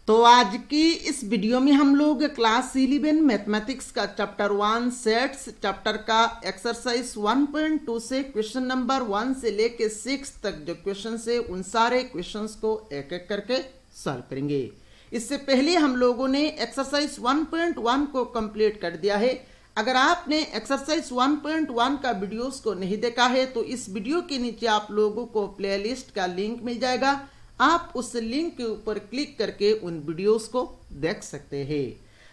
तो आज की इस वीडियो में हम लोग क्लास 11 मैथमेटिक्स का चैप्टर 1 सेट्स चैप्टर का एक्सरसाइज 1.2 से क्वेश्चन नंबर 1 से लेके 6 तक जो क्वेश्चन है उन सारे क्वेश्चंस को एक एक करके सॉल्व करेंगे। इससे पहले हम लोगों ने एक्सरसाइज 1.1 को कंप्लीट कर दिया है। अगर आपने एक्सरसाइज 1.1 का वीडियोस को नहीं देखा है तो इस वीडियो के नीचे आप लोगों को प्लेलिस्ट का लिंक मिल जाएगा। आप उस लिंक के ऊपर क्लिक करके उन वीडियोस को देख सकते हैं।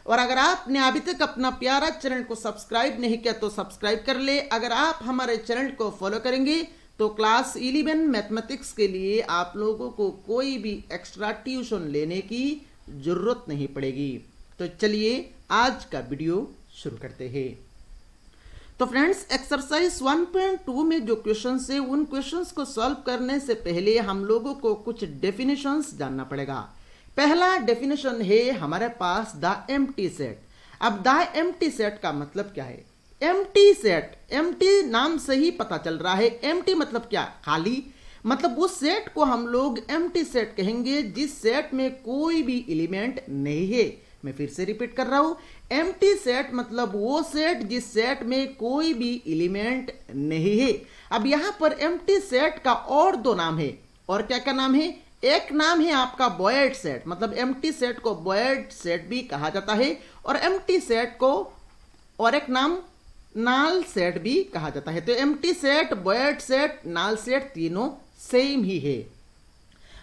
और अगर आपने अभी तक अपना प्यारा चैनल को सब्सक्राइब नहीं किया तो सब्सक्राइब कर ले। अगर आप हमारे चैनल को फॉलो करेंगे तो क्लास 11 मैथमेटिक्स के लिए आप लोगों को कोई भी एक्स्ट्रा ट्यूशन लेने की जरूरत नहीं पड़ेगी। तो चलिए आज का वीडियो शुरू करते हैं। तो फ्रेंड्स, एक्सरसाइज 1.2 में जो क्वेश्चंस है उन क्वेश्चंस को सॉल्व करने से पहले हम लोगों को कुछ डेफिनेशंस जानना पड़ेगा। पहला डेफिनेशन है हमारे पास द एम्प्टी सेट। अब द एम्प्टी सेट का मतलब क्या है? एम्प्टी सेट, एम्प्टी नाम से ही पता चल रहा है। एम्प्टी मतलब क्या? खाली। मतलब उस सेट को हम लोग एम्प्टी सेट कहेंगे जिस सेट में कोई भी एलिमेंट नहीं है। मैं फिर से रिपीट कर रहा हूं, एम्प्टी सेट मतलब वो सेट जिस सेट में कोई भी एलिमेंट नहीं है। अब यहां पर एम्प्टी सेट का और दो नाम है। और क्या क्या नाम है? एक नाम है आपका बॉयड सेट, मतलब एम्प्टी सेट को बॉयड सेट भी कहा जाता है और एम्प्टी सेट को और एक नाम नल सेट भी कहा जाता है। तो empty set, void set, null set तीनों सेम ही है।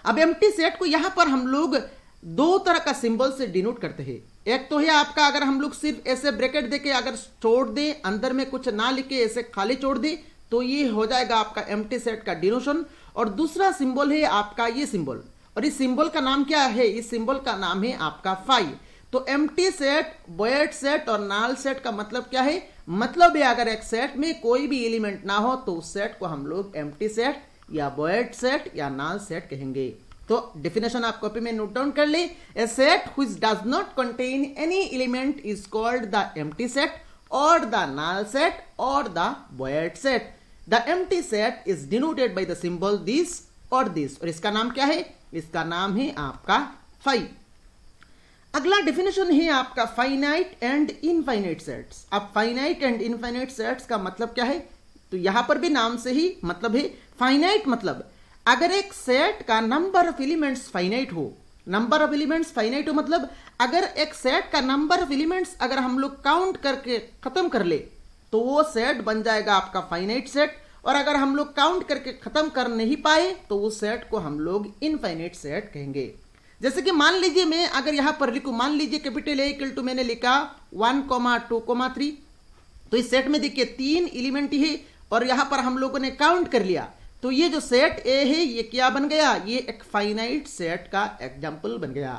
अब एम्प्टी सेट को यहां पर हम लोग दो तरह का सिंबल से डिनोट करते हैं। एक तो है आपका, अगर हम लोग सिर्फ ऐसे ब्रैकेट देके अगर छोड़ दे, अंदर में कुछ ना लिखे ऐसे खाली छोड़ दे तो ये हो जाएगा आपका एम्प्टी सेट का डिनोशन। और दूसरा सिंबल है आपका ये सिंबल, और इस सिंबल का नाम क्या है? इस सिंबल का नाम है आपका फाई। तो एम्प्टी सेट, बॉयड सेट और नल सेट का मतलब क्या है? मतलब है अगर एक सेट में कोई भी एलिमेंट ना हो तो उस सेट को हम लोग एम्प्टी सेट या बॉयड सेट या नल सेट कहेंगे। तो डेफिनेशन आप कॉपी में नोट डाउन कर ले। A set which does not contain any element is called the empty set और द नल सेट और the void set. The empty set is denoted by the symbol this और this. और इसका नाम क्या है? इसका नाम है आपका फाई। अगला डेफिनेशन है आपका फाइनाइट एंड इनफाइनाइट सेट्स। अब फाइनाइट एंड इनफाइनाइट सेट्स का मतलब क्या है? तो यहां पर भी नाम से ही मतलब है। फाइनाइट मतलब अगर एक सेट का नंबर ऑफ एलिमेंट्स फाइनाइट हो, नंबर ऑफ एलिमेंट्स फाइनाइट हो मतलब अगर एक सेट का नंबर ऑफ एलिमेंट्स अगर हम लोग काउंट करके खत्म कर ले तो वो सेट बन जाएगा आपका फाइनाइट सेट। और अगर हम लोग काउंट करके खत्म कर नहीं पाए तो उस सेट को हम लोग इनफाइनाइट सेट कहेंगे। जैसे कि मान लीजिए मैं अगर यहां पर लिखूं, मान लीजिए कैपिटल ए इक्वल टू मैंने लिखा 1, 2, 3। तो इस सेट में देखिए 3 एलिमेंट ही है और यहां पर हम लोगों ने काउंट कर लिया। तो ये जो सेट ए है ये क्या बन गया? ये एक फाइनाइट सेट का एग्जाम्पल बन गया।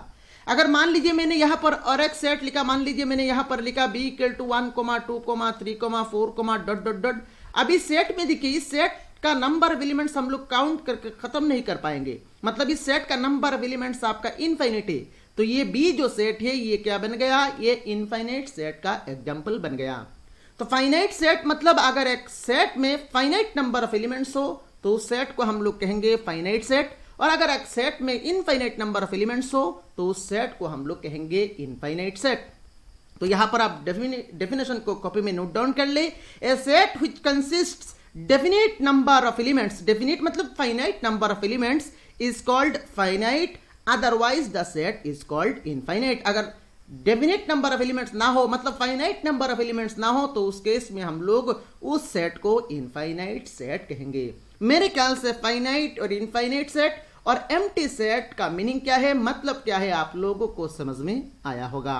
अगर मान लीजिए मैंने यहां पर और एक सेट लिखा, मान लीजिए मैंने यहां पर लिखा b equal to 1, 2, 3, 4, dot dot dot. अब इस सेट में देखिए इस सेट का नंबर ऑफ एलिमेंट्स हम लोग काउंट करके खत्म नहीं कर पाएंगे, मतलब इस सेट का नंबर ऑफ एलिमेंट्स आपका इनफाइनाइट है। तो ये b जो सेट है ये क्या बन गया? ये इनफाइनाइट सेट का एग्जाम्पल बन गया। तो फाइनाइट सेट मतलब अगर एक सेट में फाइनाइट नंबर ऑफ एलिमेंट्स हो तो उस सेट को हम लोग कहेंगे फाइनाइट सेट। और अगर एक सेट में इनफाइनाइट नंबर ऑफ एलिमेंट्स हो तो उस सेट को हम लोग कहेंगे इनफाइनाइट सेट। तो यहां पर आप डेफिनेशन को कॉपी में नोट डाउन कर ले। A set which consists definite number of elements, definite मतलब finite number of elements, is called finite, otherwise the set is called infinite. अगर डेफिनेट नंबर ऑफ एलिमेंट्स ना हो मतलब फाइनाइट नंबर ऑफ एलिमेंट्स ना हो तो उस केस में हम लोग उस सेट को इनफाइनाइट सेट कहेंगे। मेरे ख्याल से फाइनाइट और इनफाइनाइट सेट और एम्प्टी सेट का मीनिंग क्या है, मतलब क्या है, आप लोगों को समझ में आया होगा।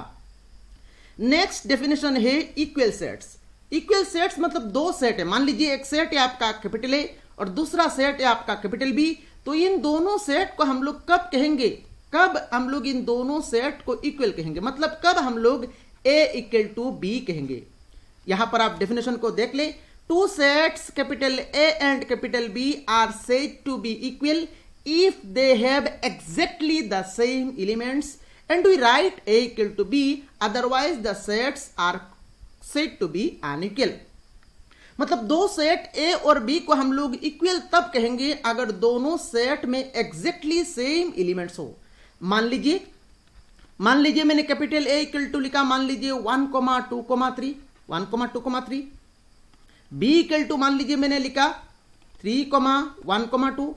नेक्स्ट डेफिनेशन है इक्वल सेट्स। इक्वल सेट्स मतलब दो सेट है। मान लीजिए एक सेट है आपका कैपिटल ए और दूसरा सेट है आपका कैपिटल बी। तो इन दोनों सेट को हम लोग कब कहेंगे? कब हम लोग इन दोनों सेट को इक्वल कहेंगे, मतलब कब हम लोग ए इक्वल टू बी कहेंगे। यहां पर आप डेफिनेशन को देख ले। Two sets capital A and capital B are said to be equal if they have exactly the same elements and we write A equal to B, otherwise the sets are said to be unequal। मतलब दो set A और B को हम लोग equal तब कहेंगे अगर दोनों सेट में एग्जैक्टली सेम एलिमेंट्स हो। मान लीजिए मान लीजिए मैंने कैपिटल ए इक्वल टू लिखा, मान लीजिए 1,2,3, 1,2,3। बी इक्वल टू मान लीजिए मैंने लिखा 3,1,2।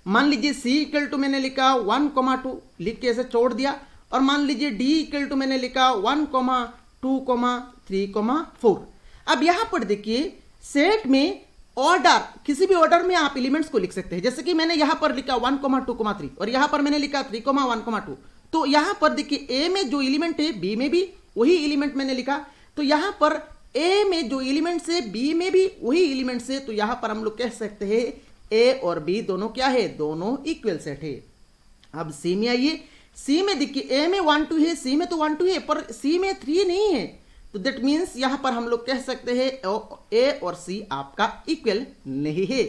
मान लीजिए सी इक्वल टू मैंने लिखा 1,2 लिख के ऐसे छोड़ दिया। और मान लीजिए डी इक्वल टू मैंने लिखा 1,2,3,4। अब यहां पर देखिए सेट में ऑर्डर, किसी भी ऑर्डर में आप एलिमेंट्स को लिख सकते हैं। जैसे कि मैंने यहां पर लिखा 1,2,3 और यहां पर मैंने लिखा 3,1,2। तो यहां पर देखिए ए में जो एलिमेंट है बी में भी वही एलिमेंट मैंने लिखा। तो यहां पर ए में जो एलिमेंट्स है बी में भी वही एलिमेंट्स है। तो यहां पर हम लोग कह सकते हैं ए और बी दोनों क्या है, दोनों इक्वल सेट है। अब सी में आइए, सी में देखिए ए में 1 2 है, सी में तो 1 2 है, पर सी में 3 नहीं है। तो दैट मीन्स यहां पर हम लोग कह सकते हैं ए और सी आपका इक्वल नहीं है।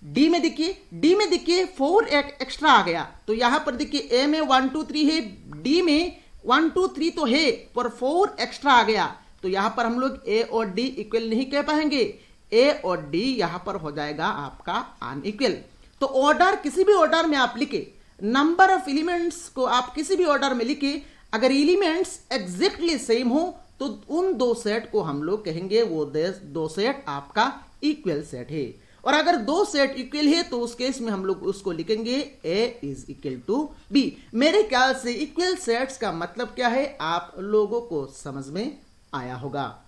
डी में देखिए 4 एक्स्ट्रा आ गया। तो यहां पर देखिए ए में 1 2 3 है, डी में 1 2 3 तो है पर 4 एक्स्ट्रा आ गया। तो यहां पर हम लोग ए और डी इक्वल नहीं कह पाएंगे, ए और डी यहां पर हो जाएगा आपका अनइक्वल। तो ऑर्डर, किसी भी ऑर्डर में आप लिखे, नंबर ऑफ एलिमेंट्स को आप किसी भी ऑर्डर में लिखे, अगर एलिमेंट्स एग्जैक्टली सेम हो तो उन दो सेट को हम लोग कहेंगे वो दो सेट आपका इक्वल सेट है। और अगर दो सेट इक्वल है तो उस केस में हम लोग उसको लिखेंगे ए इज इक्वल टू बी। मेरे ख्याल से इक्वल सेट्स का मतलब क्या है आप लोगों को समझ में आया होगा।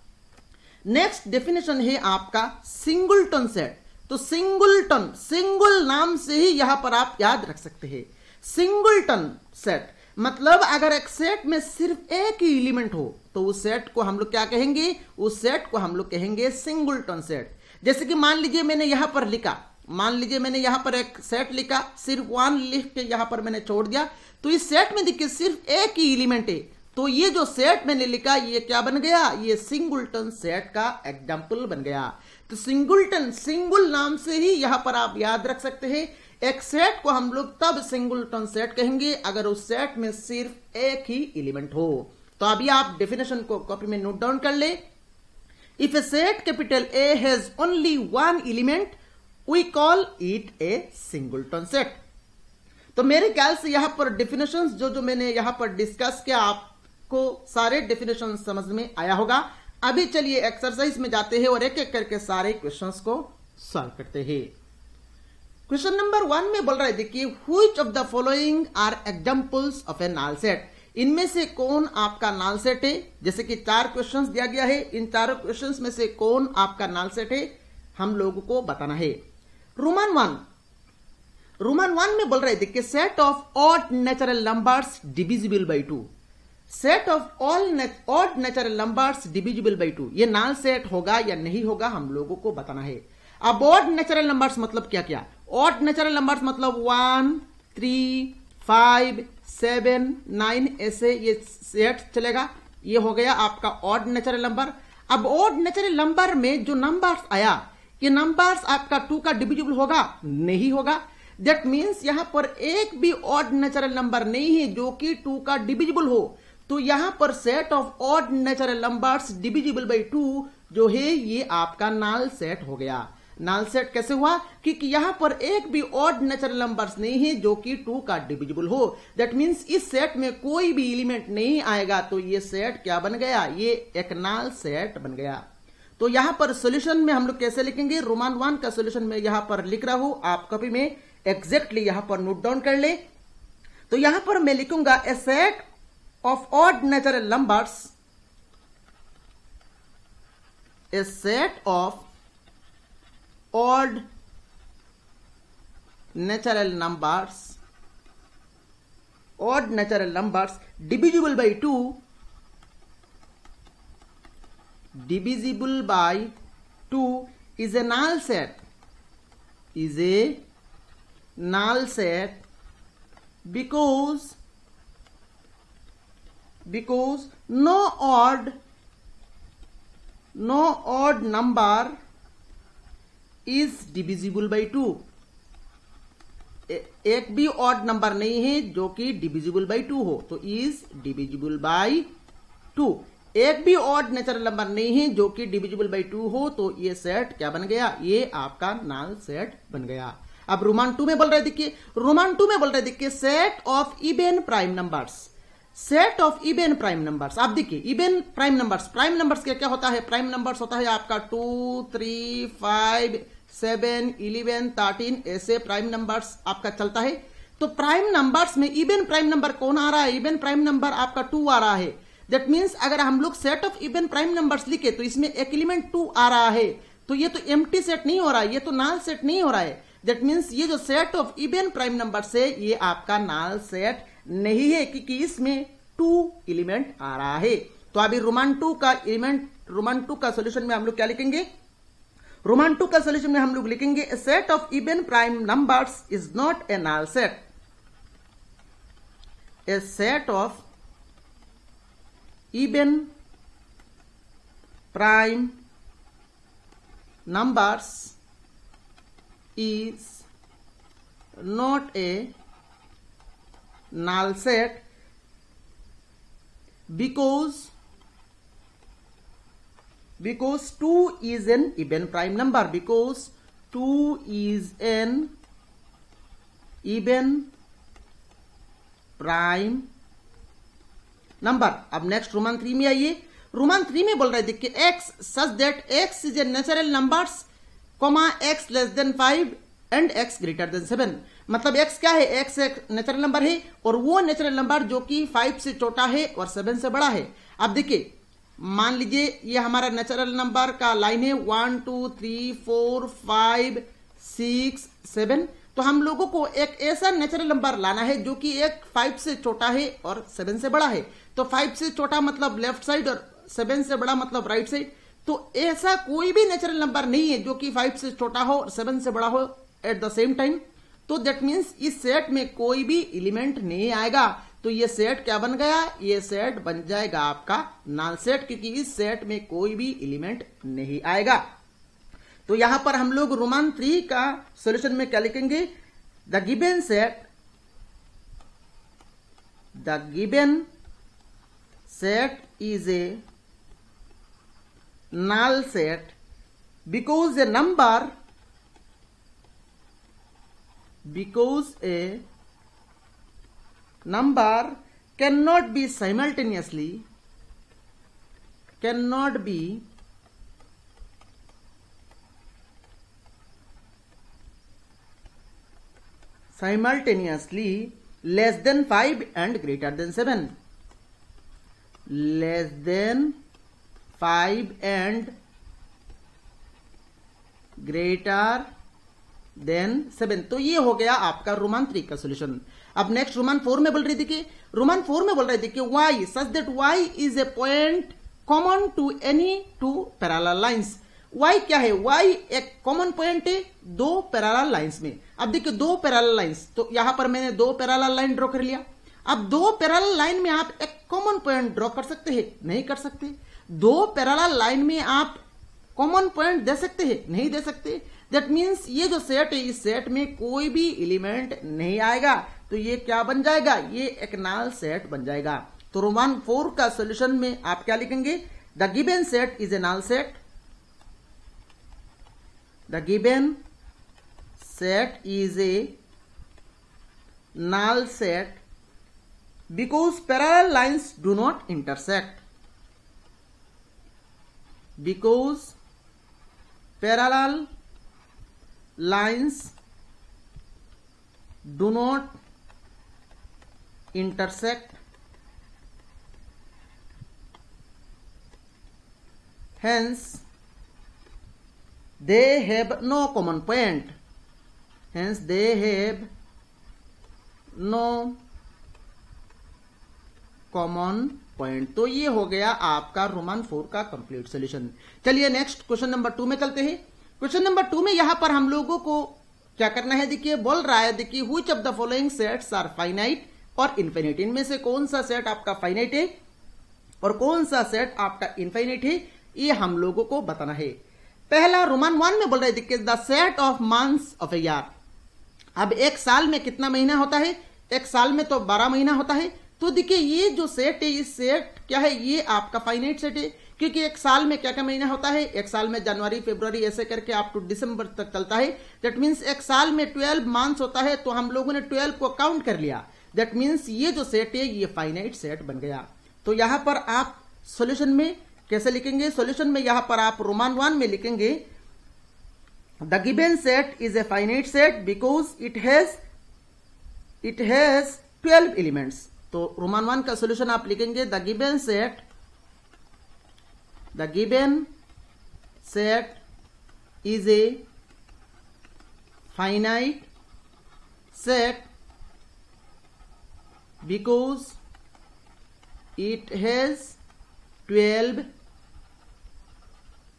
नेक्स्ट डेफिनेशन है आपका सिंगलटन सेट। तो सिंगलटन, सिंगल नाम से ही यहां पर आप याद रख सकते हैं। सिंगलटन सेट मतलब अगर एक सेट में सिर्फ एक ही एलिमेंट हो तो उस सेट को हम लोग क्या कहेंगे, उस सेट को हम लोग कहेंगे सिंगलटन सेट। जैसे कि मान लीजिए मैंने यहां पर लिखा, मान लीजिए मैंने यहां पर एक सेट लिखा, सिर्फ 1 लिख के यहां पर मैंने छोड़ दिया। तो इस सेट में देखिए सिर्फ एक ही एलिमेंट है। तो ये जो सेट मैंने लिखा ये क्या बन गया, ये सिंगलटन सेट का एग्जाम्पल बन गया। तो सिंगलटन, सिंगल नाम से ही यहां पर आप याद रख सकते हैं। एक सेट को हम लोग तब सिंगलटन सेट कहेंगे अगर उस सेट में सिर्फ एक ही एलिमेंट हो। तो अभी आप डेफिनेशन को कॉपी में नोट डाउन कर ले। If a set capital A has only one element we call it a singleton set. तो मेरे ख्याल से यहां पर डेफिनेशंस जो मैंने यहां पर डिस्कस किया आपको सारे डेफिनेशन समझ में आया होगा। अभी चलिए एक्सरसाइज में जाते हैं और एक एक करके सारे क्वेश्चंस को सॉल्व करते हैं। क्वेश्चन नंबर 1 में बोल रहा है देखिए which of the following are examples of a null set. इनमें से कौन आपका नल सेट है। जैसे कि 4 क्वेश्चंस दिया गया है, इन चारों क्वेश्चंस में से कौन आपका नल सेट है हम लोगों को बताना है। रोमन 1 में बोल रहे देखिए set of odd natural numbers divisible by 2। Set of all odd natural numbers divisible by 2 ये नल सेट होगा या नहीं होगा हम लोगों को बताना है। अब ऑड नेचुरल नंबर्स मतलब क्या क्या, ऑड नेचुरल नंबर्स मतलब 1 3 5 7 9 ऐसे ये सेट चलेगा। ये हो गया आपका ऑड नेचुरल नंबर। अब ऑड नेचुरल नंबर में जो नंबर्स आया ये नंबर्स आपका 2 का डिविजिबल होगा, नहीं होगा। दैट मीन्स यहां पर एक भी ऑड नेचुरल नंबर नहीं है जो कि 2 का डिविजिबल हो। तो यहां पर set of odd natural numbers divisible by 2 जो है ये आपका नल सेट हो गया। नल सेट कैसे हुआ, क्योंकि यहां पर एक भी ऑड नेचुरल नंबर्स नहीं है जो कि 2 का डिविजिबल हो। दैट मीन्स इस सेट में कोई भी एलिमेंट नहीं आएगा। तो ये सेट क्या बन गया, ये एक नल सेट बन गया। तो यहां पर सॉल्यूशन में हम लोग कैसे लिखेंगे, रोमन 1 का सॉल्यूशन में यहां पर लिख रहा हूं, आप कॉपी में एग्जैक्टली यहां पर नोट डाउन कर ले। तो यहां पर मैं लिखूंगा a set of odd natural numbers, a set of odd natural numbers divisible by 2 is a null set, because no odd number is divisible by 2। एक भी ऑड नंबर नहीं है जो कि डिविजिबल बाई 2 हो। तो इज डिविजिबल बाई 2। एक भी ऑड नेचुरल नंबर नहीं है जो कि डिविजिबल बाई 2 हो। तो ये सेट क्या बन गया, ये आपका नल सेट बन गया। अब रोमन 2 में बोल रहे देखिए, रोमन 2 में बोल रहे देखिए set of even prime numbers. Set of even prime numbers. आप देखिए इवन प्राइम नंबर्स क्या क्या होता है? प्राइम नंबर्स होता है आपका 2, 3, 5, 7, 11, 13, ऐसे प्राइम नंबर्स आपका चलता है। तो प्राइम नंबर्स में इवन प्राइम नंबर कौन आ रहा है? इवन प्राइम नंबर आपका 2 आ रहा है। दैट मीन्स अगर हम लोग set of even prime numbers लिखे तो इसमें एक एलिमेंट 2 आ रहा है, तो ये तो एम्प्टी सेट नहीं हो रहा है, ये तो नाल सेट नहीं हो रहा है। दैट मीन्स ये जो set of even prime numbers है ये आपका नाल सेट नहीं है, क्योंकि इसमें 2 एलिमेंट आ रहा है। तो अभी रोमन 2 का सॉल्यूशन में हम लोग क्या लिखेंगे? रोमन 2 का सॉल्यूशन में हम लोग लिखेंगे a set of even prime numbers is not a null set. A set of even prime numbers is not a null set because 2 is an even prime number, because 2 is an even prime number। अब next Roman 3 में आइए। Roman 3 में बोल रहे थे कि x such that x is a natural numbers, x less than 5 and x greater than 7। मतलब x क्या है? x एक नेचुरल नंबर है और वो नेचुरल नंबर जो कि 5 से छोटा है और 7 से बड़ा है। अब देखिए मान लीजिए ये हमारा नेचुरल नंबर का लाइन है 1 2 3 4 5 6 7। तो हम लोगों को एक ऐसा नेचुरल नंबर लाना है जो कि एक 5 से छोटा है और 7 से बड़ा है। तो 5 से छोटा मतलब लेफ्ट साइड और 7 से बड़ा मतलब राइट साइड। तो ऐसा कोई भी नेचुरल नंबर नहीं है जो कि 5 से छोटा हो और 7 से बड़ा हो एट द सेम टाइम। तो दैट मीन्स इस सेट में कोई भी एलिमेंट नहीं आएगा। तो ये सेट क्या बन गया? ये सेट बन जाएगा आपका नल सेट, क्योंकि इस सेट में कोई भी एलिमेंट नहीं आएगा। तो यहां पर हम लोग रोमन 3 का सॉल्यूशन में क्या लिखेंगे? The given set is a null set because a number cannot be simultaneously less than 5 and greater than 7। less than 5 and greater than 7। तो ये हो गया आपका रोमन 3 का सॉल्यूशन। अब नेक्स्ट रोमन 4 में बोल रही थी कि y such that y is a point common to any 2 parallel lines। y क्या है? y एक कॉमन पॉइंट है 2 पैरेलल लाइंस में। अब देखिए 2 पैरेलल लाइंस, तो यहां पर मैंने 2 पैरेलल लाइन ड्रॉ कर लिया। अब 2 पैरेलल लाइन में आप एक कॉमन पॉइंट ड्रॉ कर सकते हैं? नहीं कर सकते। 2 पैरेलल लाइन में आप कॉमन पॉइंट दे सकते हैं? नहीं दे सकते। दैट मीन्स ये जो सेट है इस सेट में कोई भी एलिमेंट नहीं आएगा। तो ये क्या बन जाएगा? ये एक नल सेट बन जाएगा। तो रोमन 4 का सॉल्यूशन में आप क्या लिखेंगे? The given set is a null set. The given set is a null set because parallel lines do not intersect। because parallel lines do not intersect, hence they have no common point। hence they have no common point. तो ये हो गया आपका Roman 4 का complete solution. चलिए next question number 2 में चलते हैं। क्वेश्चन नंबर 2 में यहां पर हम लोगों को क्या करना है? देखिए बोल रहा है, देखिए which of the following sets are finite और इनफाइनाइट। इनमें से कौन सा सेट आपका फाइनाइट है और कौन सा सेट आपका इनफाइनाइट है, ये हम लोगों को बताना है। पहला रोमन 1 में बोल रहे देखिए the set of months of a year. अब एक साल में कितना महीना होता है? एक साल में तो 12 महीना होता है। तो देखिए ये जो सेट है, इस सेट क्या है? ये आपका फाइनाइट सेट है, क्योंकि एक साल में क्या क्या महीना होता है? एक साल में जनवरी फरवरी ऐसे करके आप टू दिसंबर तक चलता है। दैट मीन्स एक साल में 12 मंथ्स होता है। तो हम लोगों ने 12 को काउंट कर लिया। दैट मीन्स ये जो सेट है ये फाइनाइट सेट बन गया। तो यहां पर आप सॉल्यूशन में कैसे लिखेंगे? सॉल्यूशन में यहां पर आप रोमन 1 में लिखेंगे the given set is a finite set because it has 12 elements. तो रोमन 1 का सॉल्यूशन आप लिखेंगे the given set is a finite set because it has 12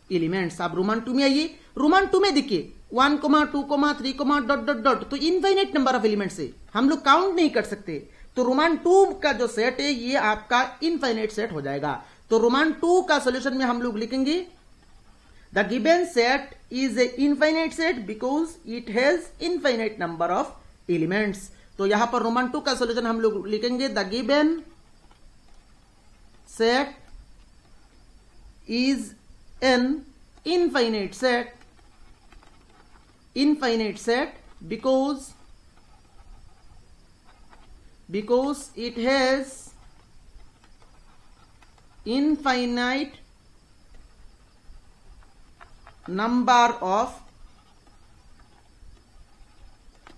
elements. आप रोमन 2 में आइए, रोमन 2 में देखिए 1, 2, 3, डॉट डॉट डॉट, तो इनफाइनाइट नंबर ऑफ एलिमेंट्स है, हम लोग काउंट नहीं कर सकते। तो रोमन 2 का जो सेट है ये आपका इनफाइनाइट सेट हो जाएगा। तो रोमन 2 का सॉल्यूशन में हम लोग लिखेंगे the given set is a infinite set because it has infinite number of elements। तो यहां पर रोमन 2 का सॉल्यूशन हम लोग लिखेंगे the given set is an infinite set because it has infinite number of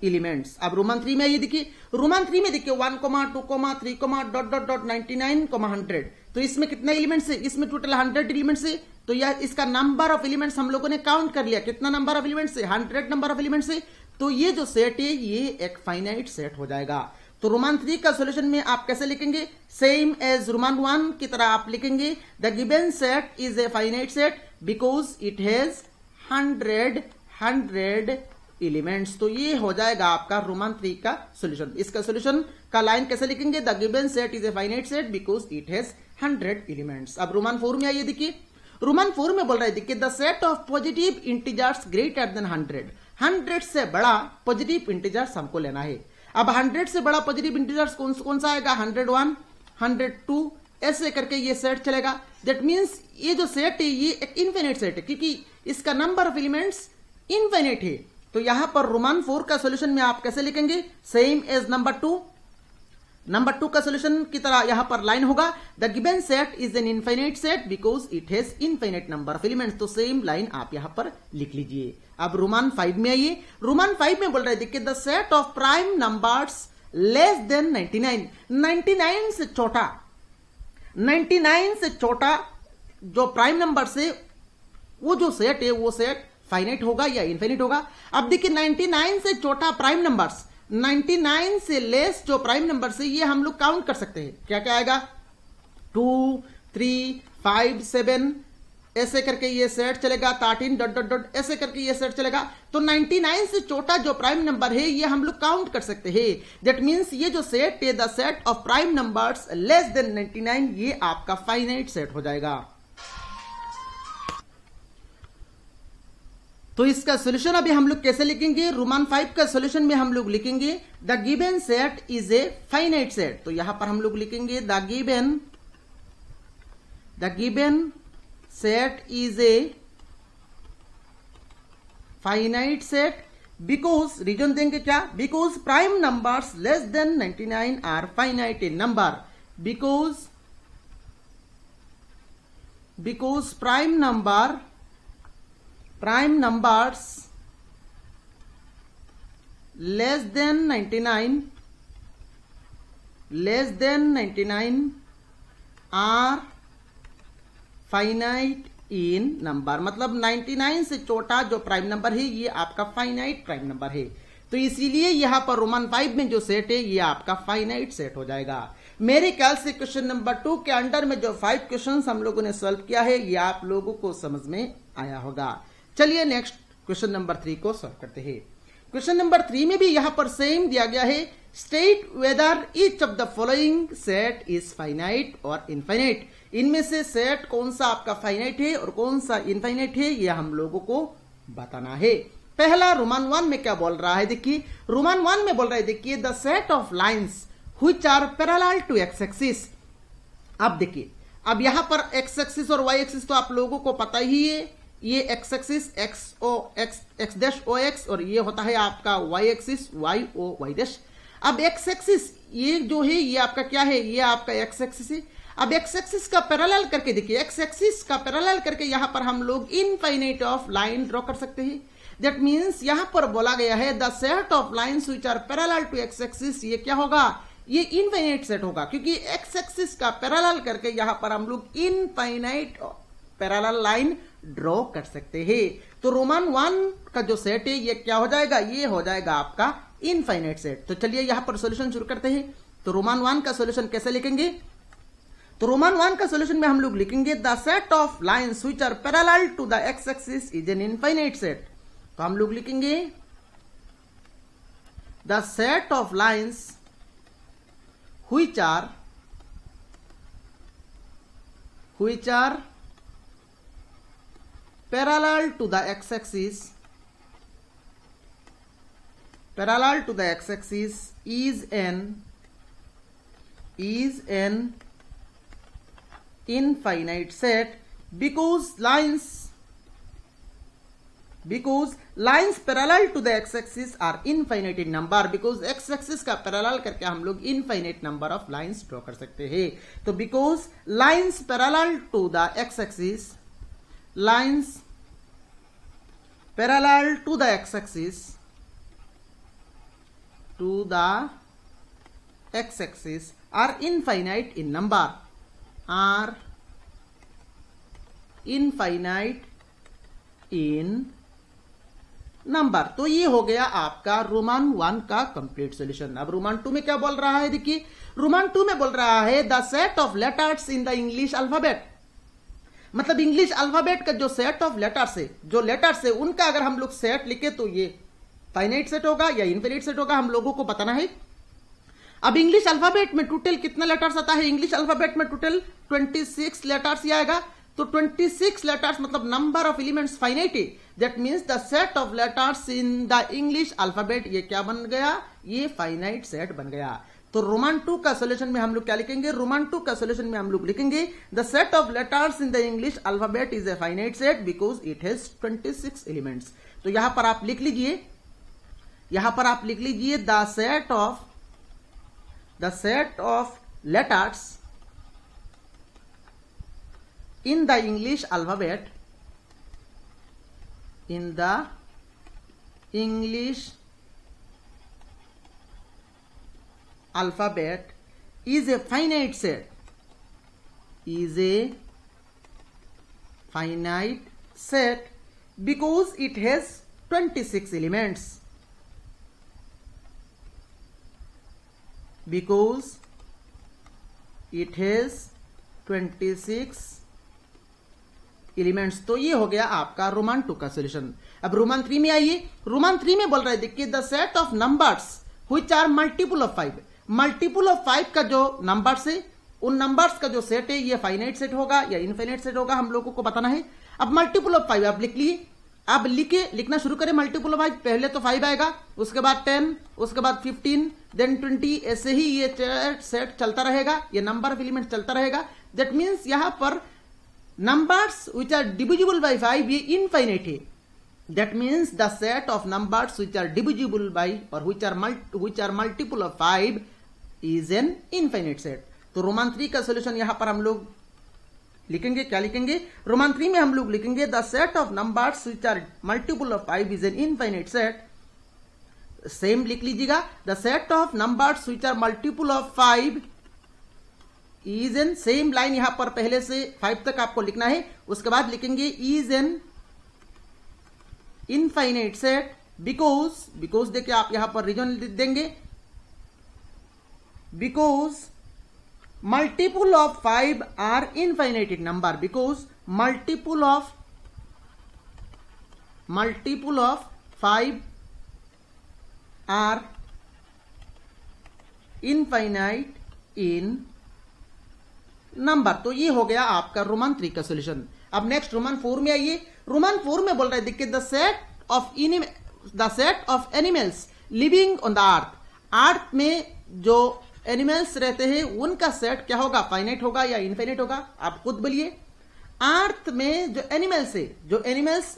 elements. अब रोमन 3 में ये देखिए, रोमन 3 में देखिए 1, 2, 3, डॉट डॉट डॉट 99, 100। तो इसमें कितने एलिमेंट्स है? इसमें टोटल 100 एलिमेंट्स है। तो यह इसका नंबर ऑफ एलिमेंट्स हम लोगों ने काउंट कर लिया। कितना नंबर ऑफ एलिमेंट्स है? 100 नंबर ऑफ एलिमेंट्स है। तो ये जो सेट है ये एक फाइनाइट सेट हो जाएगा। तो रोमन 3 का सॉल्यूशन में आप कैसे लिखेंगे? सेम एज रोमन 1 की तरह आप लिखेंगे the given set is a finite set because it has 100 elements. तो ये हो जाएगा आपका रोमन 3 का सॉल्यूशन। इसका सॉल्यूशन का लाइन कैसे लिखेंगे? The given set is a finite set because it has 100 elements. अब रोमन 4 में आइए, देखिए रोमन 4 में बोल रहा है, देखिए the set of positive integers greater than 100 से बड़ा पॉजिटिव इंटीजर्स हमको लेना है। अब 100 से बड़ा पॉजिटिव इंटीजर्स कौन सा आएगा? 101, 102 ऐसे करके ये सेट चलेगा। दैट मीन्स ये जो सेट है ये एक इनफाइनाइट सेट है क्योंकि इसका नंबर ऑफ एलिमेंट्स इनफाइनाइट है। तो यहां पर रोमन 4 का सॉल्यूशन में आप कैसे लिखेंगे? सेम एज नंबर 2 का सॉल्यूशन की तरह यहां पर लाइन होगा the given set is an infinite set because it has infinite number of elements. तो सेम लाइन आप यहां पर लिख लीजिए। अब रोमन 5 में आइए, रोमन 5 में बोल रहे हैं, देखिए the set of prime numbers less than 99 से छोटा, 99 से छोटा जो प्राइम नंबर से वो जो सेट है वो सेट फाइनाइट होगा या इनफाइनाइट होगा। अब देखिए 99 से छोटा प्राइम नंबर्स, 99 से लेस जो प्राइम नंबर है ये हम लोग काउंट कर सकते हैं। क्या क्या आएगा? 2, 3, 5, 7 ऐसे करके ये सेट चलेगा, 13 डॉट डॉट डॉट ऐसे करके ये सेट चलेगा। तो 99 से छोटा जो प्राइम नंबर है ये हम लोग काउंट कर सकते हैं। दैट मीन्स ये जो सेट है the set of prime numbers less than 99 ये आपका फाइनाइट सेट हो जाएगा। तो इसका सॉल्यूशन अभी हम लोग कैसे लिखेंगे? रोमन 5 का सॉल्यूशन में हम लोग लिखेंगे the given set is a finite set. तो यहां पर हम लोग लिखेंगे the given set is a finite set because, reason देंगे क्या? Because prime numbers less than 99 are finite in number. Because prime numbers less than 99 are finite in number। मतलब 99 से छोटा जो प्राइम नंबर है ये आपका फाइनाइट प्राइम नंबर है। तो इसीलिए यहां पर रोमन 5 में जो सेट है ये आपका फाइनाइट सेट हो जाएगा। मेरे ख्याल से क्वेश्चन नंबर 2 के अंडर में जो 5 क्वेश्चन हम लोगों ने सॉल्व किया है ये आप लोगों को समझ में आया होगा। चलिए नेक्स्ट क्वेश्चन नंबर 3 को सॉल्व करते हैं। क्वेश्चन नंबर 3 में भी यहां पर सेम दिया गया है, state whether each of the following set is finite और इनफाइनाइट। इनमें से सेट कौन सा आपका फाइनाइट है और कौन सा इनफाइनाइट है ये हम लोगों को बताना है। पहला रोमन 1 में क्या बोल रहा है? देखिए रोमन 1 में बोल रहा है, देखिए the set of lines which are parallel to X axis. अब देखिए, अब यहां पर एक्स एक्सिस और वाई एक्सिस तो आप लोगों को पता ही है, ये X axis X dash O X और ये होता है आपका Y axis Y O Y dash. अब एक्स एक्सिस ये जो है ये आपका क्या है, ये आपका एक्स एक्सिस है। अब एक्स एक्सिस का पैरेलल करके देखिए, एक्स एक्सिस का पैरेलल करके यहां पर हम लोग इनफाइनाइट ऑफ लाइन ड्रॉ कर सकते हैं। दैट मीन्स यहां पर बोला गया है the set of lines which are parallel to X axis, ये क्या होगा, ये इनफाइनाइट सेट होगा, क्योंकि एक्स एक्सिस का पैरेलल करके यहां पर हम लोग इनफाइनाइट पैरेलल लाइन ड्रॉ कर सकते हैं। तो रोमन 1 का जो सेट है ये क्या हो जाएगा, ये हो जाएगा आपका इनफाइनाइट सेट। तो चलिए यहां पर सॉल्यूशन शुरू करते हैं। तो रोमन 1 का सॉल्यूशन कैसे लिखेंगे, तो रोमन 1 का सॉल्यूशन में हम लोग लिखेंगे the set of lines which are parallel to the X axis is an infinite set. तो हम लोग लिखेंगे the set of lines which are parallel to the x-axis is an infinite set because lines parallel to the x-axis are infinite in number, because x-axis का parallel करके हम लोग infinite number of lines draw कर सकते हैं। तो because lines parallel to the x-axis are infinite in number, तो ये हो गया आपका रोमन 1 का कंप्लीट सॉल्यूशन। अब रोमन 2 में क्या बोल रहा है, देखिए रोमन 2 में बोल रहा है the set of letters in the English alphabet, मतलब इंग्लिश अल्फाबेट का जो सेट ऑफ लेटर्स है, जो लेटर्स है उनका अगर हम लोग सेट लिखे तो ये फाइनाइट सेट होगा या इनफिनिट सेट होगा, हम लोगों को बताना है। अब इंग्लिश अल्फाबेट में टोटल कितना लेटर्स आता है, इंग्लिश अल्फाबेट में टोटल 26 लेटर्स ही आएगा। तो 26 लेटर्स मतलब नंबर ऑफ एलिमेंट्स फाइनाइट है। That means the set of letters in the English alphabet ये क्या बन गया, ये फाइनाइट सेट बन गया। तो रोमन 2 का सॉल्यूशन में हम लोग क्या लिखेंगे, रोमन 2 का सॉल्यूशन में हम लोग लिखेंगे the set of letters in the English alphabet is a finite set because it has 26 elements. तो यहां पर आप लिख लीजिए, the set of letters in the English alphabet is a finite set, because it has 26 elements, elements. तो ये हो गया आपका रोमन 2 का सॉल्यूशन। अब रोमन 3 में आइए, रोमन 3 में बोल रहे हैं देखिए the set of numbers which are multiple of 5, multiple of 5 का जो नंबर्स है उन नंबर्स का जो सेट है ये फाइनाइट सेट होगा या इनफाइनाइट सेट होगा, हम लोगों को बताना है। अब मल्टीपल ऑफ 5 आप लिख लिए, अब लिखना शुरू करें। मल्टीपल ऑफ 5 पहले तो 5 आएगा, उसके बाद 10, उसके बाद 15, देन 20, ऐसे ही ये सेट चलता रहेगा, ये नंबर ऑफ एलिमेंट चलता रहेगा। दैट मीन्स यहां पर numbers which are divisible by 5 ये infinite है। that means the set of numbers which are divisible by or which are multiple of 5 is an infinite set। तो रोमन 3 का solution यहां पर हम लोग लिखेंगे, क्या लिखेंगे, रोमन 3 में हम लोग लिखेंगे the set of numbers which are multiple of 5 is an infinite set। Same लिख लीजिएगा, the set of numbers which are multiple of 5 is an, same line यहां पर पहले से 5 तक आपको लिखना है, उसके बाद लिखेंगे is an infinite set because देखिए आप यहां पर रीजन देंगे, because multiple of 5 are infinite in number, because multiple of 5 are infinite in number. तो ये हो गया आपका रोमन 3 का सॉल्यूशन। अब नेक्स्ट रोमन 4 में आइए, रोमन 4 में बोल रहे हैं देखिए the set of animals living on the earth में जो एनिमल्स रहते हैं उनका सेट क्या होगा, फाइनाइट होगा या इनफाइनाइट होगा, आप खुद बोलिए। अर्थ में जो एनिमल्स है, जो एनिमल्स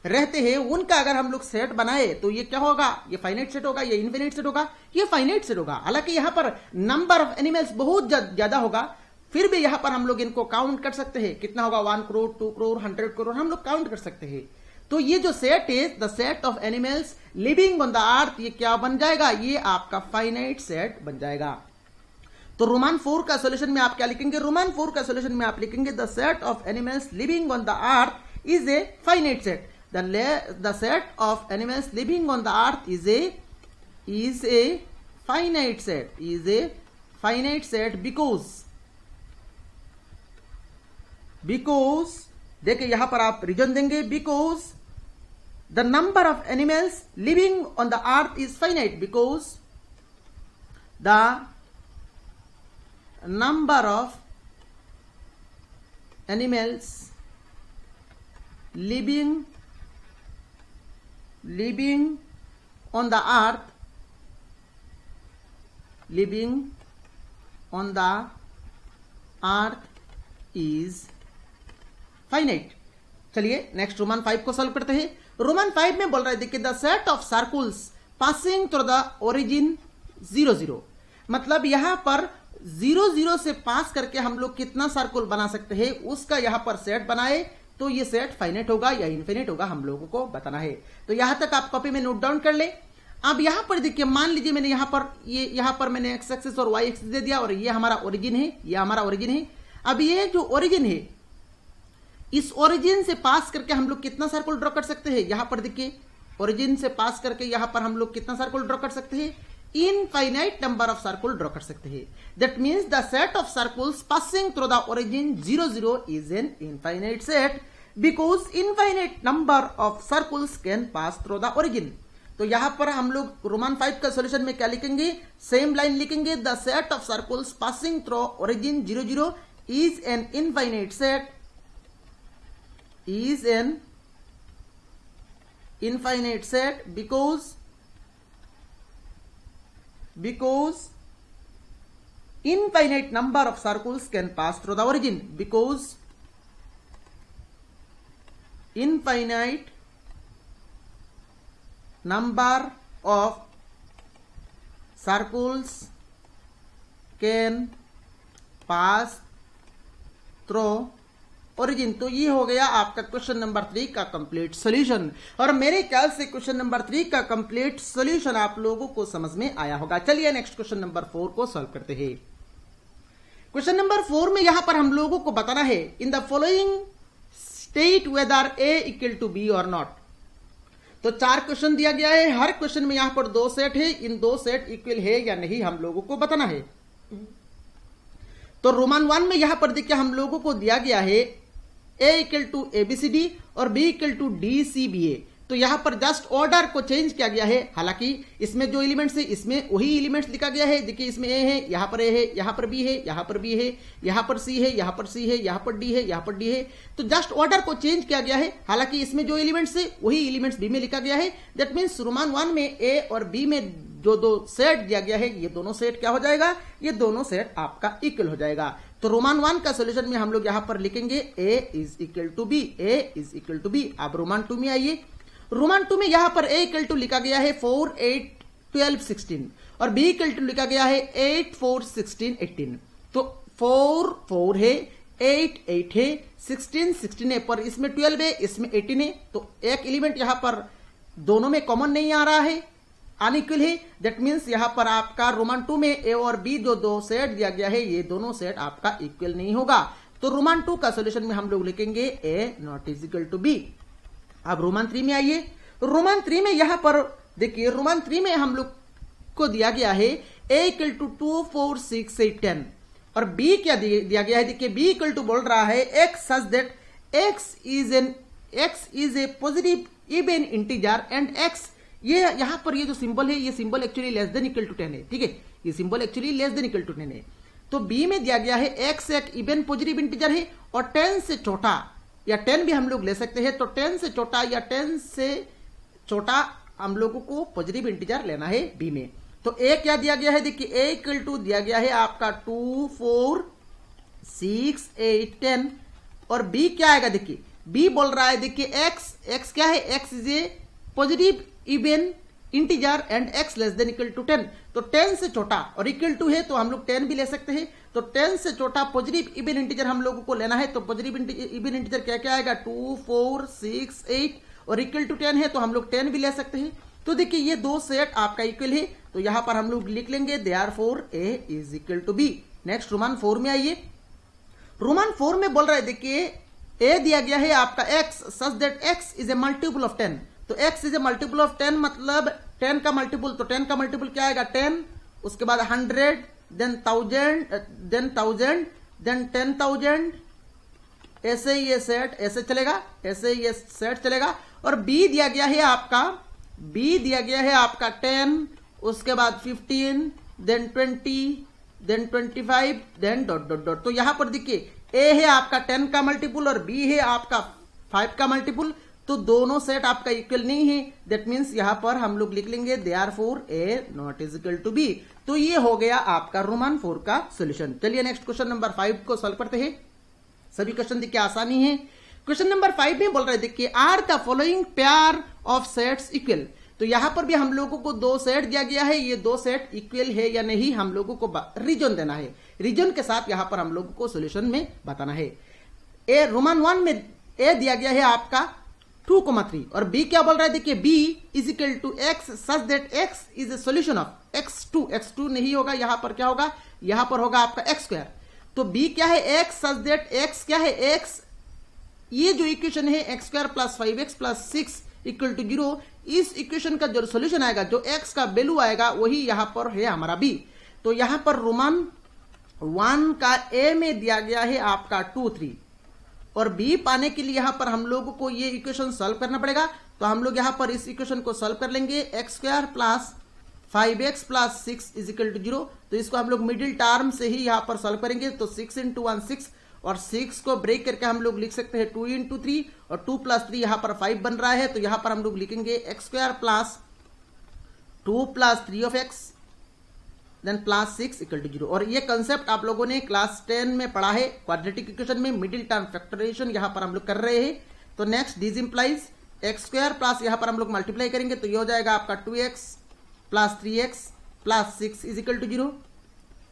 रहते हैं उनका अगर हम लोग सेट बनाए तो ये क्या होगा, ये फाइनाइट सेट होगा, ये इनफिनिट सेट होगा, ये फाइनाइट सेट होगा। हालांकि यहां पर नंबर ऑफ एनिमल्स बहुत ज्यादा होगा, फिर भी यहां पर हम लोग इनको काउंट कर सकते हैं। कितना होगा, 1 करोड़, 2 करोड़, 100 करोड़, हम लोग काउंट कर सकते हैं। तो ये जो सेट है, the set of animals living on the earth, ये क्या बन जाएगा, ये आपका फाइनाइट सेट बन जाएगा। तो रोमन 4 का सॉल्यूशन में आप क्या लिखेंगे, रोमन 4 का सॉल्यूशन में आप लिखेंगे the set of animals living on the earth is a finite set. The set of animals living on the earth is a finite set, is a finite set because देखिए यहां पर आप reason देंगे, because the number of animals living on the earth is finite, because the number of animals living on the earth, living on the earth is finite। चलिए next Roman 5 को solve करते हैं। Roman 5 में बोल रहा है, देखिए the set of circles passing through the origin 0 0, मतलब यहां पर 0 0 से पास करके हम लोग कितना सर्कल बना सकते हैं, उसका यहां पर सेट बनाए तो ये सेट फाइनाइट होगा या इनफिनिट होगा, हम लोगों को बताना है। तो यहां तक आप कॉपी में नोट डाउन कर ले। अब यहां पर देखिए, मान लीजिए मैंने यहां पर मैंने एक्स एक्सिस और वाई एक्सिस दे दिया और ये हमारा ओरिजिन है, ये हमारा ओरिजिन है। अब ये जो ओरिजिन है, इस ओरिजिन से पास करके हम लोग कितना सर्कल ड्रॉ कर सकते हैं, यहां पर देखिए ओरिजिन से पास करके यहां पर हम लोग कितना सर्कल ड्रॉ कर सकते हैं, infinite number of circle draw कर सकते हैं। That means the set of circles passing through the origin 0 0 is an infinite set because infinite number of circles can pass through the origin. तो यहां पर हम लोग रोमन 5 का सॉल्यूशन में क्या लिखेंगे, सेम लाइन लिखेंगे, the set of circles passing through origin 0 0 is an infinite set, is an infinite set because infinite number of circles can pass through the origin, because infinite number of circles can pass through origin. तो ये हो गया आपका question number 3 का complete solution. और मेरे ख्याल से क्वेश्चन नंबर 3 का कंप्लीट सॉल्यूशन आप लोगों को समझ में आया होगा। चलिए नेक्स्ट क्वेश्चन नंबर 4 को सॉल्व करते हैं। क्वेश्चन नंबर 4 में यहां पर हम लोगों को बताना है, in the following state whether A equal to B और नॉट। तो 4 क्वेश्चन दिया गया है, हर क्वेश्चन में यहां पर 2 सेट है, इन 2 सेट इक्वल है या नहीं हम लोगों को बताना है। तो रोमन 1 में यहां पर देखिए हम लोगों को दिया गया है ए इक्वल टू ABCD और B इक्वल टू DCBA। तो यहां पर जस्ट ऑर्डर को चेंज किया गया है, हालांकि इसमें जो एलिमेंट्स है इसमें वही एलिमेंट्स लिखा गया है। देखिए इसमें A है, यहां पर A है, यहां पर B है, यहां पर B है, यहां पर C है, यहां पर C है, यहां पर D है, यहां पर D है। तो जस्ट ऑर्डर को चेंज किया गया है, हालांकि इसमें जो एलिमेंट्स है वही एलिमेंट्स B में लिखा गया है। दैट मीन्स रोमन 1 में A और B में जो 2 सेट दिया गया है, ये दोनों सेट क्या हो जाएगा, ये दोनों सेट आपका इक्वल हो जाएगा। तो रोमन 1 का सॉल्यूशन में हम लोग यहां पर लिखेंगे A is equal to B, A is equal to B। अब रोमन 2 में आइए, रोमन 2 में यहां पर A इक्वल टू लिखा गया है 4 8 12 16 और B इक्वल टू लिखा गया है 8 4 16 18। तो 4 4 है, 8 8 है, 16 16 है, पर इसमें 12 है, इसमें 18 है। तो एक एलिमेंट यहां पर दोनों में कॉमन नहीं आ रहा है, अनइक्वल है। दैट मीन्स यहां पर आपका रोमन 2 में A और B जो 2 सेट दिया गया है, ये दोनों सेट आपका इक्वल नहीं होगा। तो रोमन 2 का सॉल्यूशन में हम लोग लिखेंगे A not is equal to B। अब रोमन 3 में आइए, रोमन 3 में यहां पर देखिए, रोमन 3 में हम लोग को दिया गया है A इक्वल टू 2 4 6 8 10 और B क्या दिया गया है, देखिए B इक्वल टू बोल रहा है X such that X is a positive even integer and X, ये यहां पर ये जो सिंबल है, ये symbol actually less than equal to 10 है, ठीक है, ये symbol actually less than equal to 10 है। तो B में दिया गया है X एक इवन पॉजिटिव इंटीजर है और 10 से छोटा या 10 भी हम लोग ले सकते हैं। तो 10 से छोटा या 10 से छोटा हम लोगों को पॉजिटिव इंटीजर लेना है B में। तो A क्या दिया गया है, देखिए A इक्वल टू दिया गया है आपका 2 4 6 8 10 और B क्या आएगा, देखिए बी बोल रहा है देखिए एक्स क्या है, X is a positive even integer and X less than equal to 10। तो 10 से छोटा और इक्वल टू है तो हम लोग 10 भी ले सकते हैं। तो 10 से छोटा पॉजिटिव इवन इंटीजर हम लोगों को लेना है। तो पॉजिटिव इवन इंटीजर क्या क्या आएगा, 2, 4, 6, 8 और इक्वल टू 10 है तो हम लोग 10 भी ले सकते हैं। तो देखिए ये दो सेट आपका इक्वल है, तो यहां पर हम लोग लिख लेंगे therefore A is equal to B. Next Roman 4 में आइए। रोमन 4 में बोल रहा है देखिए ए दिया गया है आपका x such that x is A multiple of 10। तो x is A multiple of 10 मतलब 10 का मल्टीपल, तो 10 का मल्टीपल क्या आएगा 10, उसके बाद 100, देन 1000, देन 10,000, ऐसे ये सेट ऐसे चलेगा, ऐसे ये सेट चलेगा। और b दिया गया है आपका 10, उसके बाद 15, then 20, then 25, then dot dot dot. तो यहां पर देखिए a है आपका 10 का मल्टीपल और b है आपका 5 का मल्टीपल, तो दोनों सेट आपका इक्वल नहीं है। दैट मींस यहां पर हम लोग लिख लेंगे therefore A not is equal to B. तो ये हो गया आपका रोमन 4 का सॉल्यूशन। चलिए नेक्स्ट क्वेश्चन नंबर 5 को सॉल्व करते हैं। सभी क्वेश्चन देखिए आसानी है। क्वेश्चन नंबर 5 में बोल रहे देखिए are the following pair of sets equal. तो यहां पर भी हम लोगों को दो सेट दिया गया है, ये दो सेट इक्वल है या नहीं हम लोगों को रीजन देना है। रीजन के साथ यहां पर हम लोगों को सॉल्यूशन में बताना है। ए रोमन 1 में ए दिया गया है आपका 2,3 और b क्या बोल रहा है देखिए b is equal to x such that x is a solution of x2 नहीं होगा, यहां पर क्या होगा, यहां पर होगा आपका x²। तो b क्या है x सच दैट x क्या है x, ये जो इक्वेशन है x² plus 5x plus 6 equal to 0, इस इक्वेशन का जो सॉल्यूशन आएगा, जो x का वैल्यू आएगा वही यहां पर है हमारा b। तो यहां पर रोमन 1 का a में दिया गया है आपका 2, 3 और b पाने के लिए यहां पर हम लोगों को ये इक्वेशन सॉल्व करना पड़ेगा। तो हम लोग यहां पर इस इक्वेशन को सॉल्व कर लेंगे, x² plus 5x plus 6 is equal to 0। तो इसको हम लोग मिडिल टर्म से ही यहां पर सॉल्व करेंगे। तो 6 × 1 6 और 6 को ब्रेक करके हम लोग लिख सकते हैं 2 × 3 और 2 + 3 यहां पर 5 बन रहा है। तो यहां पर हम लोग लिखेंगे x² plus 2 + 3 of x then plus 6 equal to 0। और ये कंसेप्ट आप लोगों ने क्लास 10 में पढ़ा है, क्वाड्रेटिक इक्वेशन में मिडिल टर्म फैक्टराइजेशन यहां पर हम लोग कर रहे हैं। तो next this implies x² plus यहां पर हम लोग मल्टीप्लाई करेंगे तो ये हो जाएगा आपका 2x plus 3x plus 6 is equal to 0।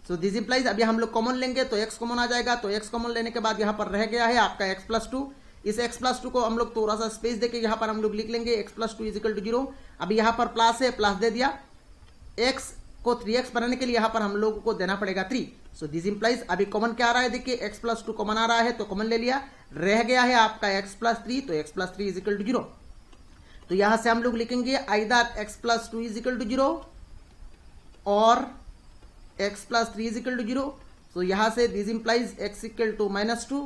So this implies अभी हम लोग कॉमन लेंगे तो x कॉमन आ जाएगा। तो x कॉमन लेने के बाद यहां पर रह गया है आपका x प्लस 2। इस x प्लस 2 को हम लोग थोड़ा सा स्पेस देके यहां पर हम लोग लिख लेंगे x plus 2 is equal to 0। अभी यहां पर प्लस है, प्लस दे दिया, x को 3x बनाने के लिए यहां पर हम लोगों को देना पड़ेगा 3। सो दिस इंप्लाइज अभी कॉमन क्या आ रहा है देखिए x प्लस 2 कॉमन आ रहा है तो कॉमन ले लिया, रह गया है आपका x प्लस 3। तो x plus 3 is equal to 0। तो यहां से हम लोग लिखेंगे either x plus 2 is equal to 0 और x plus 3 is equal to 0। तो यहां से this implies x equal to -2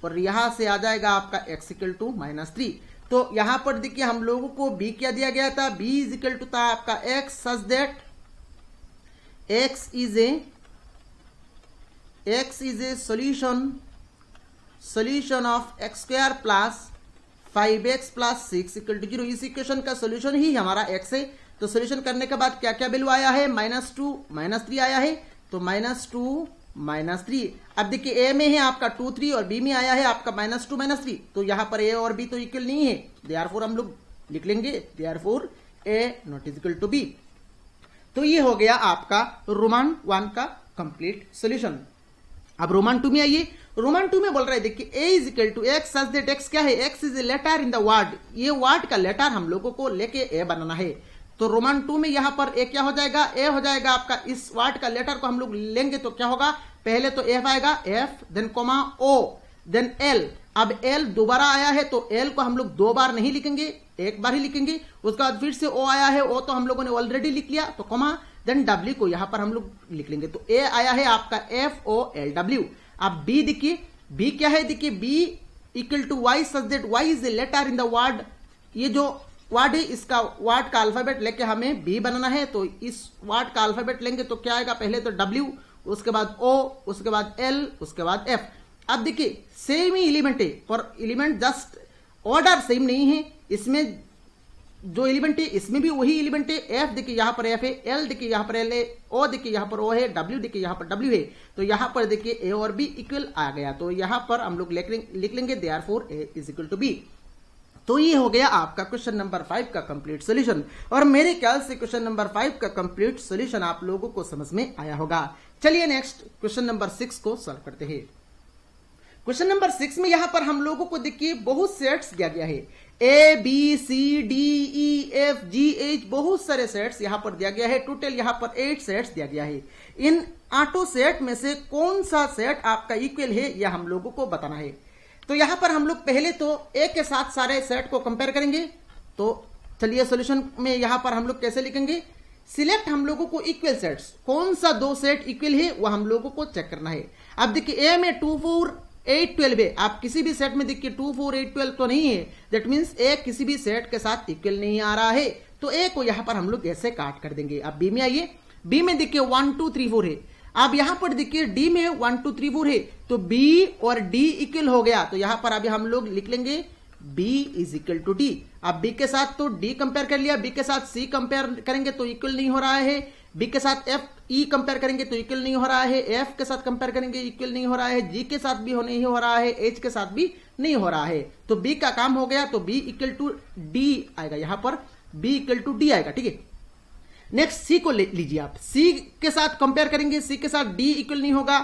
और यहां से आ जाएगा आपका x इक्वल टू -3। तो यहां पर देखिए हम लोगों को b क्या दिया गया था, b इज इक्वल टू था आपका x such that x is a solution of x² plus 5x plus 6 equal to 0। इस इक्वेशन का सोल्यूशन ही हमारा x है। तो सोल्यूशन करने के बाद क्या क्या वैल्यू आया है, -2 -3 आया है। तो -2 -3। अब देखिए a में है आपका 2 3 और b में आया है आपका -2 -3। तो यहां पर a और b तो इक्वल नहीं है, देयरफॉर हम लोग लिख लेंगे therefore a not is equal to b। तो ये हो गया आपका रोमन 1 का कंप्लीट सॉल्यूशन। अब रोमन 2 में आइए। रोमन 2 में बोल रहा है देखिए a is equal to x such that x क्या है, x is a letter in the word. ये वर्ड का लेटर हम लोगों को लेके a बनाना है। तो रोमन 2 में यहां पर a क्या हो जाएगा, a हो जाएगा आपका, इस वर्ड का लेटर को हम लोग लेंगे तो क्या होगा, पहले तो f आएगा, f then comma o then l। अब l दोबारा आया है तो l को हम लोग दो बार नहीं लिखेंगे, एक बार ही लिखेंगे। उसके बाद फिर से o आया है, o तो हम लोगों ने ऑलरेडी लिख लिया, तो कोमा देन w को यहां पर हम लोग लिख लेंगे। तो a आया है आपका FOLW। अब b देखिए, b क्या है देखिए, b equal to y such that y is a letter in the word. ये जो वर्ड है इसका वर्ड का अल्फाबेट लेके हमें b बनाना है। तो इस वर्ड का अल्फाबेट लेंगे तो क्या आएगा, पहले तो w, उसके बाद o, उसके बाद l, उसके बाद f। अब देखिए सेम ही एलिमेंट है, पर एलिमेंट जस्ट ऑर्डर सेम नहीं है। इसमें जो एलिमेंट है इसमें भी वही एलिमेंट है। एफ देखिए यहाँ पर एफ है, एल देखिए यहाँ पर एल है, ओ देखिए यहाँ पर ओ है, डब्ल्यू देखिए यहाँ पर डब्ल्यू है। तो यहाँ पर देखिए ए और बी इक्वल आ गया, तो यहाँ पर हम लोग लिख लेंगे therefore A is equal to B. तो ये हो गया आपका क्वेश्चन नंबर 5 का कंप्लीट सोल्यूशन। और मेरे ख्याल से क्वेश्चन नंबर 5 का कंप्लीट सोल्यूशन आप लोगों को समझ में आया होगा। चलिए नेक्स्ट क्वेश्चन नंबर 6 को सॉल्व करते हैं। क्वेश्चन नंबर 6 में यहां पर हम लोगों को देखिए बहुत सेट्स दिया गया है, A B C D E F G H, बहुत सारे सेट्स यहां पर दिया गया है। टोटल यहां पर 8 सेट्स दिया गया है। इन 8 सेट में से कौन सा सेट आपका इक्वल है यह हम लोगों को बताना है। तो यहां पर हम लोग पहले तो ए के साथ सारे सेट को कंपेयर करेंगे। तो चलिए सॉल्यूशन में यहां पर हम लोग कैसे लिखेंगे, सिलेक्ट हम लोगों को इक्वल सेट्स, कौन सा 2 सेट इक्वल है वह हम लोगों को चेक करना है। अब देखिए ए में 2 4 8 12 है, आप किसी भी सेट में देखिए 2 4 8 12 तो नहीं है, दैट मीन्स ए किसी भी सेट के साथ इक्वल नहीं आ रहा है। तो ए को यहां पर हम लोग ऐसे काट कर देंगे। अब बी में आइए, बी में देखिए 1 2 3 4 है। अब यहां पर देखिए डी में 1 2 3 4 है, तो बी और डी इक्वल हो गया। तो यहां पर अभी हम लोग लिख लेंगे B is equal to D. अब बी के साथ तो डी कंपेयर कर लिया, बी के साथ सी कंपेयर करेंगे तो इक्वल नहीं हो रहा है, बी के साथ एफ ई कंपेयर करेंगे तो इक्वल नहीं हो रहा है, एफ के साथ कंपेयर करेंगे इक्वल नहीं हो रहा है, जी के साथ भी नहीं हो रहा है, एच के साथ भी नहीं हो रहा है। तो बी का काम हो गया, तो बी इक्वल टू डी आएगा, यहां पर बी इक्वल टू डी आएगा। ठीक है, नेक्स्ट सी को लीजिए आप, सी के साथ कंपेयर करेंगे, सी के साथ डी इक्वल नहीं होगा,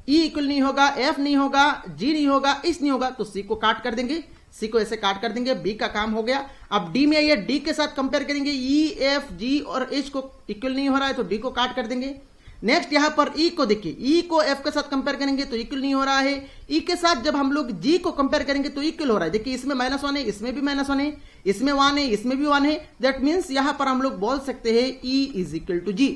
ई इक्वल नहीं होगा, एफ नहीं होगा, जी नहीं होगा, एच नहीं होगा, तो सी को काट कर देंगे, सी को ऐसे काट कर देंगे, बी का काम हो गया। अब डी में आइए, डी के साथ कंपेयर करेंगे, ई एफ जी और एच को इक्वल नहीं हो रहा है तो डी को काट कर देंगे। नेक्स्ट यहां पर ई को देखिए, ई को एफ के साथ कंपेयर करेंगे तो इक्वल नहीं हो रहा है, ई के साथ जब हम लोग जी को कंपेयर करेंगे तो इक्वल हो रहा है। देखिए इसमें -1 है, इसमें भी -1 है, इसमें 1 है, इसमें भी 1 है, दैट मीन्स यहां पर हम लोग बोल सकते हैं E is equal to G,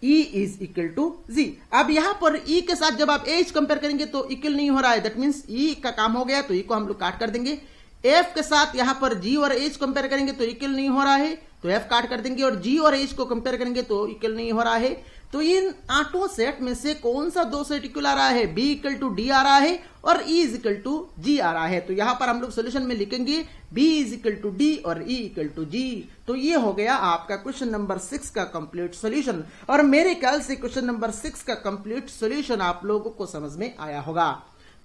E is equal to G. अब यहां पर ई के साथ जब आप एच कंपेयर करेंगे तो इक्वल नहीं हो रहा है, दैट मीन्स ई का काम हो गया, तो ई को हम लोग काट कर देंगे। एफ के साथ यहां पर जी और एच कंपेयर करेंगे तो इक्वल नहीं हो रहा है, तो एफ काट कर देंगे, और जी और एच को कंपेयर करेंगे तो इक्वल नहीं हो रहा है। तो इन 8 सेट में से कौन सा 2 सेट इक्वल आ रहा है, बी इक्वल टू डी आ रहा है और ई इज इक्वल टू जी आ रहा है। तो यहां पर हम लोग सोल्यूशन में लिखेंगे B is equal to D और ई इक्वल टू जी। तो ये हो गया आपका क्वेश्चन नंबर 6 का कंप्लीट सोल्यूशन। और मेरे ख्याल से क्वेश्चन नंबर 6 का कंप्लीट सोल्यूशन आप लोगों को समझ में आया होगा।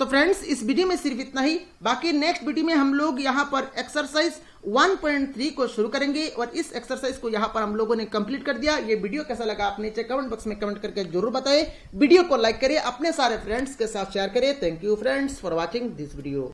तो फ्रेंड्स इस वीडियो में सिर्फ इतना ही, बाकी नेक्स्ट वीडियो में हम लोग यहां पर एक्सरसाइज 1.3 को शुरू करेंगे और इस एक्सरसाइज को यहां पर हम लोगों ने कंप्लीट कर दिया। ये वीडियो कैसा लगा आप नीचे कमेंट बॉक्स में कमेंट करके जरूर बताएं। वीडियो को लाइक करें, अपने सारे फ्रेंड्स के साथ शेयर करें। Thank you friends for watching this video.